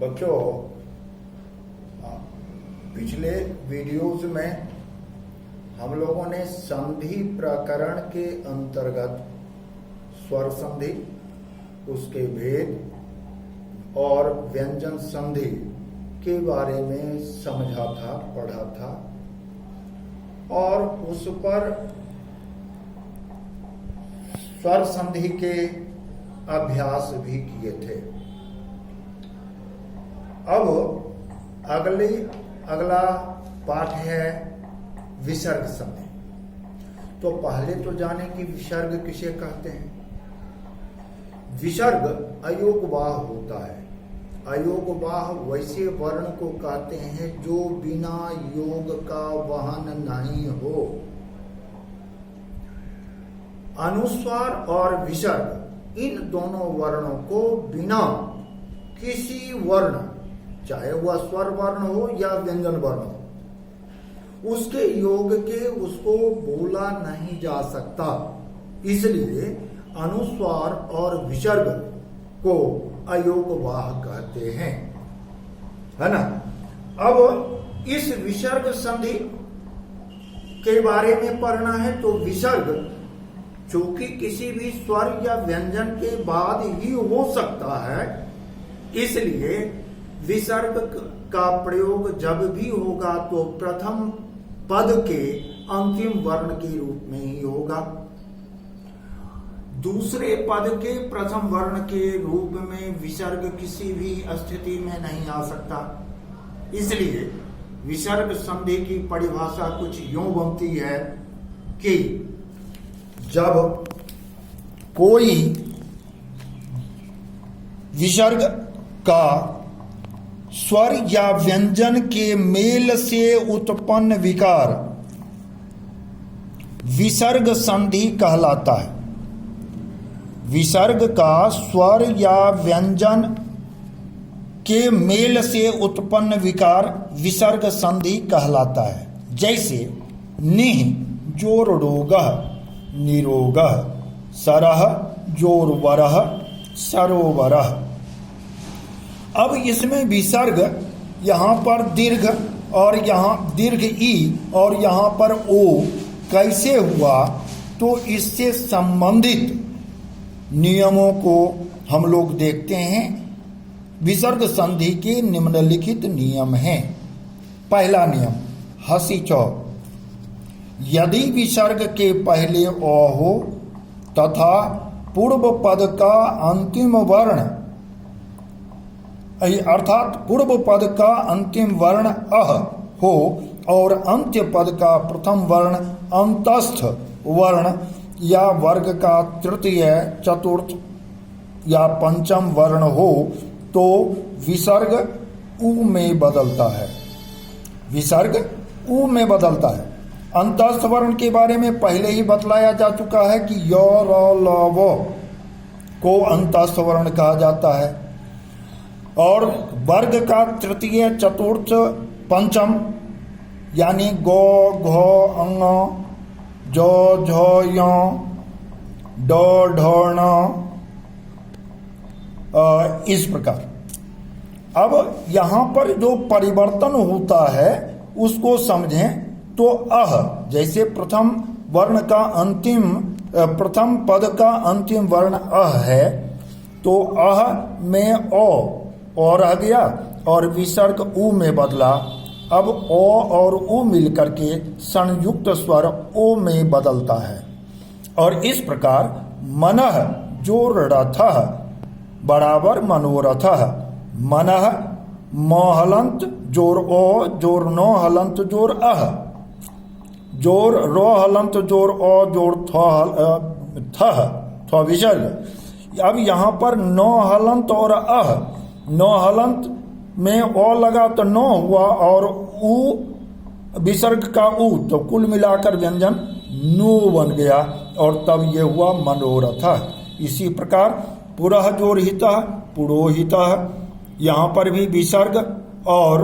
बच्चों, पिछले वीडियोस में हम लोगों ने संधि प्रकरण के अंतर्गत स्वर संधि, उसके भेद और व्यंजन संधि के बारे में समझा था, पढ़ा था और उस पर स्वर संधि के अभ्यास भी किए थे। अब अगला पाठ है विसर्ग संधि। तो पहले तो जाने कि विसर्ग किसे कहते हैं। विसर्ग अयोगवाह होता है। अयोगवाह वैसे वर्ण को कहते हैं जो बिना योग का वहन नहीं हो। अनुस्वार और विसर्ग इन दोनों वर्णों को बिना किसी वर्ण, चाहे वह स्वर वर्ण हो या व्यंजन वर्ण हो, उसके योग के उसको बोला नहीं जा सकता। इसलिए अनुस्वार और विसर्ग को अयोगवाह कहते हैं, है ना। अब इस विसर्ग संधि के बारे में पढ़ना है। तो विसर्ग चूंकि किसी भी स्वर या व्यंजन के बाद ही हो सकता है, इसलिए विसर्ग का प्रयोग जब भी होगा तो प्रथम पद के अंतिम वर्ण के रूप में ही होगा। दूसरे पद के प्रथम वर्ण के रूप में विसर्ग किसी भी स्थिति में नहीं आ सकता। इसलिए विसर्ग संधि की परिभाषा कुछ यूं बनती है कि जब कोई विसर्ग का स्वर या व्यंजन के मेल से उत्पन्न विकार विसर्ग संधि कहलाता है। विसर्ग का स्वर या व्यंजन के मेल से उत्पन्न विकार विसर्ग संधि कहलाता है। जैसे निह जोरडोगः निरोगः, सरह जोरवरः सरोवरः। अब इसमें विसर्ग यहां पर दीर्घ और यहां दीर्घ ई और यहां पर ओ कैसे हुआ, तो इससे संबंधित नियमों को हम लोग देखते हैं। विसर्ग संधि के निम्नलिखित नियम हैं। पहला नियम हसी चौ, यदि विसर्ग के पहले अ हो तथा पूर्व पद का अंतिम वर्ण अर्थात पूर्व पद का अंतिम वर्ण अह हो और अंत्य पद का प्रथम वर्ण अंतस्थ वर्ण या वर्ग का तृतीय, चतुर्थ या पंचम वर्ण हो तो विसर्ग उ में बदलता है। विसर्ग उ में बदलता है। अंतस्थ वर्ण के बारे में पहले ही बतलाया जा चुका है कि य र ल व को अंतस्थ वर्ण कहा जाता है और वर्ग का तृतीय, चतुर्थ, पंचम यानी गो घ अंग जो झ य ड ढ ण इस प्रकार। अब यहां पर जो परिवर्तन होता है उसको समझें। तो अह, जैसे प्रथम वर्ण का अंतिम प्रथम पद का अंतिम वर्ण अह है, तो अह में ओ रह गया और विसर्ग उ में बदला। अब ओ और उ मिलकर के संयुक्त स्वर ओ में बदलता है। और इस प्रकार मनः जोर रथः बराबर मनोरथः, मनः मोहलंत जोर ओ जोर नो हलंत जोर अह, जोर रो हलंत जोर ओ जोर थ विसर्ग। अब यहाँ पर नो हलंत और अह, नो हलंत में ओ लगा तो नो हुआ और उ विसर्ग का उ, तो कुल मिलाकर व्यंजन नु बन गया और तब ये हुआ मनोरथ। इसी प्रकार पुरः जोर हितः पुरोहितः, यहाँ पर भी विसर्ग और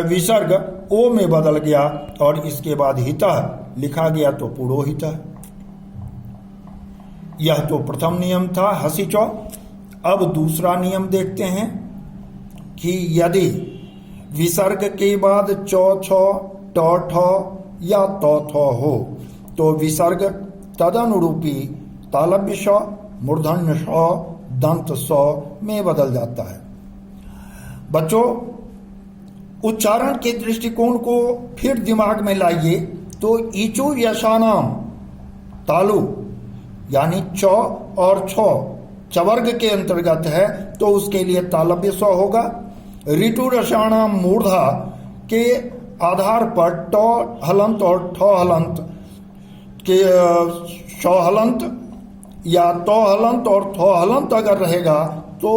विसर्ग ओ में बदल गया और इसके बाद हितः लिखा गया तो पुरोहितः। यह तो प्रथम नियम था हसी चौ। अब दूसरा नियम देखते हैं। कि यदि विसर्ग के बाद चौ छौ टौ ठौ या तौ थौ हो तो विसर्ग तदनुरूपी तालव्य स, मूर्धन्य स, दंत स में बदल जाता है। बच्चों, उच्चारण के दृष्टिकोण को फिर दिमाग में लाइए तो ईचु यशानाम तालु यानी चौ और छौ चवर्ग के अंतर्गत है तो उसके लिए तालव्य स होगा। ऋतु रसाणाम मूर्धा के आधार पर टौ हलंत और ठौ हलंत के सौ हलंत या तौ हलंत और थौ हलंत अगर रहेगा तो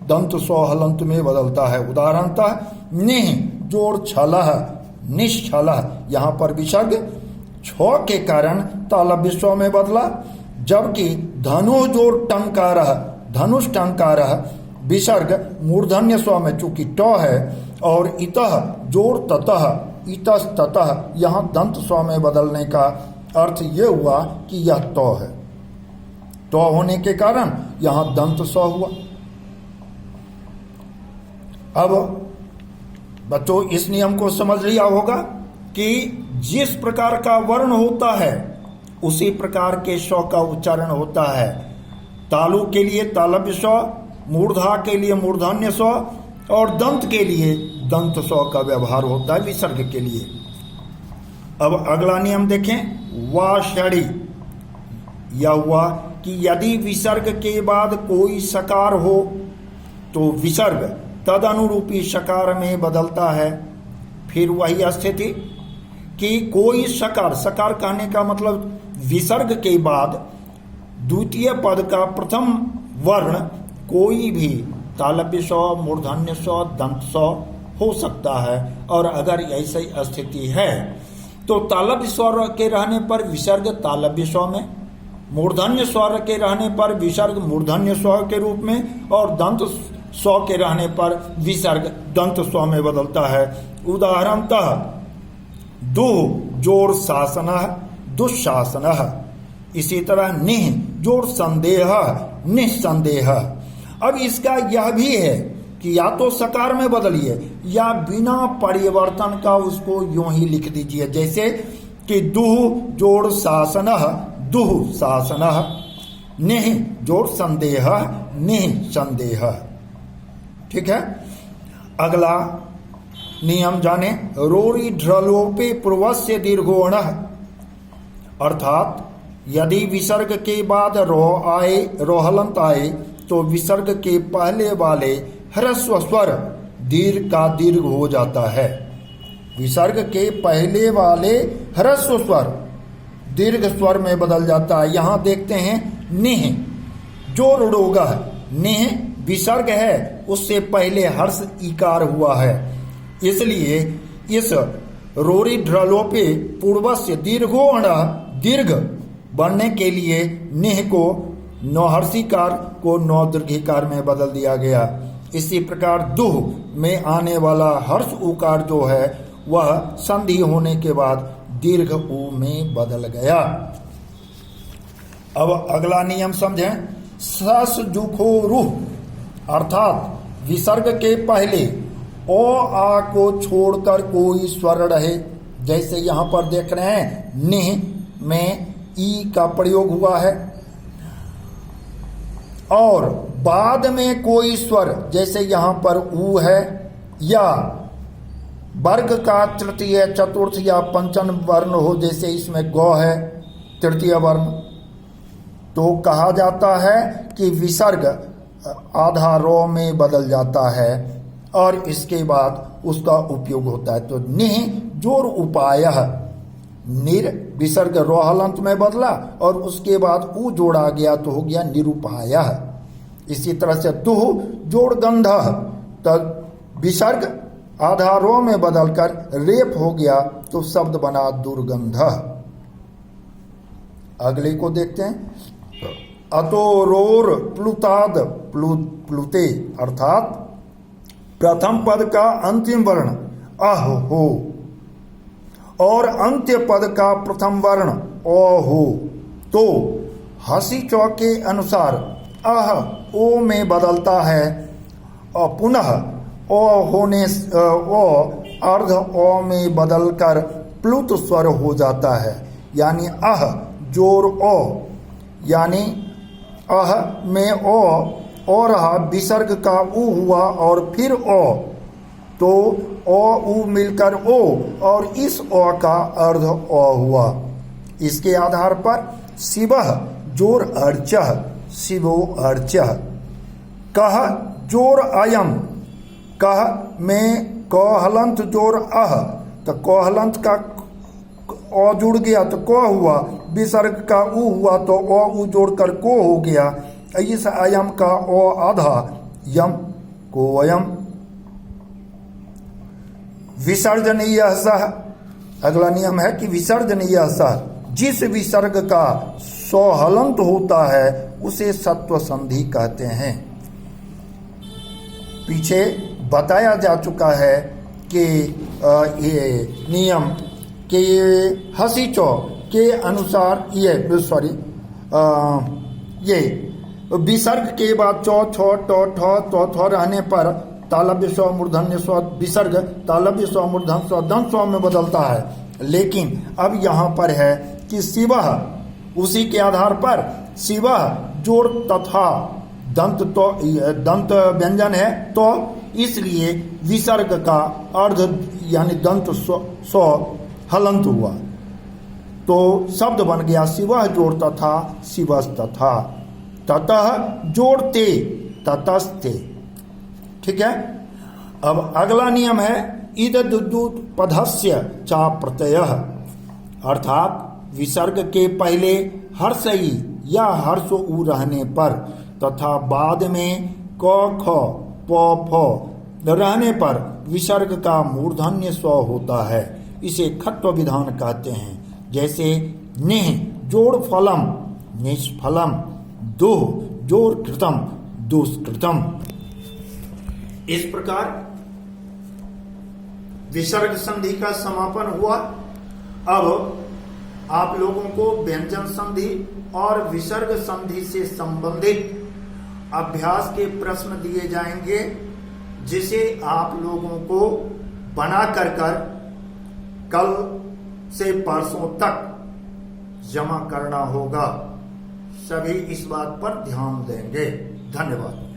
दंत सौ हलंत में बदलता है। उदाहरणतः निह जोड़ छलह निश्छलह, यहाँ पर विसर्ग छ के कारण तालव्य स्व में बदला, जबकि धनु जोड़ टंकारह धनुष टंकारह विसर्ग मूर्धन्य स्व में चूंकि ट है और इतः जोड़ ततः इतस ततः यहाँ दंत स्व में बदलने का अर्थ ये हुआ कि यह त है। ट होने के कारण यहाँ दंत स्व हुआ। अब बच्चों, इस नियम को समझ लिया होगा कि जिस प्रकार का वर्ण होता है उसी प्रकार के स्व का उच्चारण होता है। तालु के लिए तालव्य स्व, मूर्धा के लिए मूर्धन्य स्व और दंत के लिए दंत स्व का व्यवहार होता है विसर्ग के लिए। अब अगला नियम देखें, वाषणी। यह हुआ कि यदि विसर्ग के बाद कोई सकार हो तो विसर्ग तद अनुरूपी सकार में बदलता है। फिर वही स्थिति कि कोई सकार, सकार कहने का मतलब विसर्ग के बाद द्वितीय पद का प्रथम वर्ण कोई भी तालव्य स्व, मूर्धन्य स्व, दंत स्व हो सकता है। और अगर ऐसी स्थिति है तो तालव्य स्वर के रहने पर विसर्ग तालव्य स्व में, मूर्धन्य स्वर के रहने पर विसर्ग मूर्धन्य स्व के रूप में और दंत स्व के रहने पर विसर्ग दंत स्व में बदलता है। उदाहरणतः दुह जोड़ शासनः दुशासनः, इसी तरह निह जोड़ संदेह निस्संदेह। अब इसका यह भी है कि या तो सकार में बदलिए या बिना परिवर्तन का उसको यूं ही लिख दीजिए, जैसे कि दुह जोड़ शासनः दुह शासनः, निह जोड़ संदेह निह संदेह। ठीक है। अगला नियम जाने, रोरी ढ्रलोपे पूर्वस्य दीर्घोणः, अर्थात यदि विसर्ग के बाद रोहलंत आए तो विसर्ग के पहले वाले ह्रस्व स्वर दीर्घ का दीर्घ हो जाता है। विसर्ग के पहले वाले ह्रस्व स्वर दीर्घ स्वर में बदल जाता है। यहाँ देखते हैं निह जो रुड़ोगा, निह विसर्ग है उससे पहले हर्ष इकार हुआ है, इसलिए इस रोरी ढ्रलोपे पूर्वस्य दीर्घोण दीर्घ बनने के लिए निह को नौहर्षिकार को नौ दीर्घिकार में बदल दिया गया। इसी प्रकार दुह में आने वाला हर्ष उकार जो है वह संधि होने के बाद दीर्घ उ में बदल गया। अब अगला नियम समझें, सस जुखो रुह, अर्थात विसर्ग के पहले ओ आ को छोड़कर कोई स्वर रहे, जैसे यहाँ पर देख रहे हैं निह में ई का प्रयोग हुआ है, और बाद में कोई स्वर जैसे यहाँ पर ऊ है, या वर्ग का तृतीय चतुर्थ या पंचम वर्ण हो जैसे इसमें गौ है तृतीय वर्ण, तो कहा जाता है कि विसर्ग आधा रो में बदल जाता है और इसके बाद उसका उपयोग होता है। तो निह जोर उपायः, निर विसर्ग रोहलंत में बदला और उसके बाद उ जोड़ा गया तो हो गया निरुपायः। इसी तरह से दुह जोड़ गंधः, तब विसर्ग आधा रो में बदलकर रेप हो गया तो शब्द बना दुर्गंधः। अगले को देखते हैं, अतोरोर प्लुताद प्लुते, अर्थात प्रथम पद का अंतिम वर्ण अह हो और अंत्य पद का प्रथम वर्ण ओ हो तो हंसी चौक के अनुसार अह ओ में बदलता है और पुनः ओ होने ओ अर्ध ओ में बदलकर प्लुत स्वर हो जाता है, यानी अह जोर ओ, यानी अह में ओ रहा, विसर्ग का उ हुआ और फिर ओ, तो ओ उ मिलकर ओ और इस ओ का अर्ध ओ हुआ। इसके आधार पर शिवः जोर अर्चः, शिवो अर्चः। कह जोर अयम, कह में क हलंत जोर अह, तो क हलंत का ओ जुड़ गया तो क हुआ, विसर्ग का उ हुआ तो ओ उ जोड़कर को हो गया। इस अयम का ओ आधा, यम को अयम। विसर्जनीय सह, अगला नियम है कि विसर्जनीय सह, जिस विसर्ग का स्वहलंत होता है उसे सत्व संधि कहते हैं। पीछे बताया जा चुका है कि ये नियम के हसीचो के अनुसार ये विसर्ग के बाद चौ छो टो ठो तो थो रहने पर तालव्य स्व मूर्धन्य स्व विसर्ग तालव्य स्व मूर्धन्य स्व दंत स्व में बदलता है। लेकिन अब यहाँ पर है कि शिवः, उसी के आधार पर शिवः जोड़ तथा दंत, तो दंत व्यंजन है तो इसलिए विसर्ग का अर्ध यानी दंत स्व हलंत हुआ, तो शब्द बन गया शिवः जोड़ तथा शिवस्तथा। ततः जोड़ते ततस्ते। ठीक है। अब अगला नियम है इद दुदूत पदस्य चा प्रत्ययः, अर्थात विसर्ग के पहले हर्षई या हर्ष उ रहने पर तथा बाद में क ख प फ रहने पर विसर्ग का मूर्धन्य स्व होता है। इसे खत्व विधान कहते हैं। जैसे निह जोड़ फलम निष्फलम, दुह जोड़ कृतम दुष्कृतम। इस प्रकार विसर्ग संधि का समापन हुआ। अब आप लोगों को व्यंजन संधि और विसर्ग संधि से संबंधित अभ्यास के प्रश्न दिए जाएंगे, जिसे आप लोगों को बना कर कल से परसों तक जमा करना होगा। सभी इस बात पर ध्यान देंगे। धन्यवाद।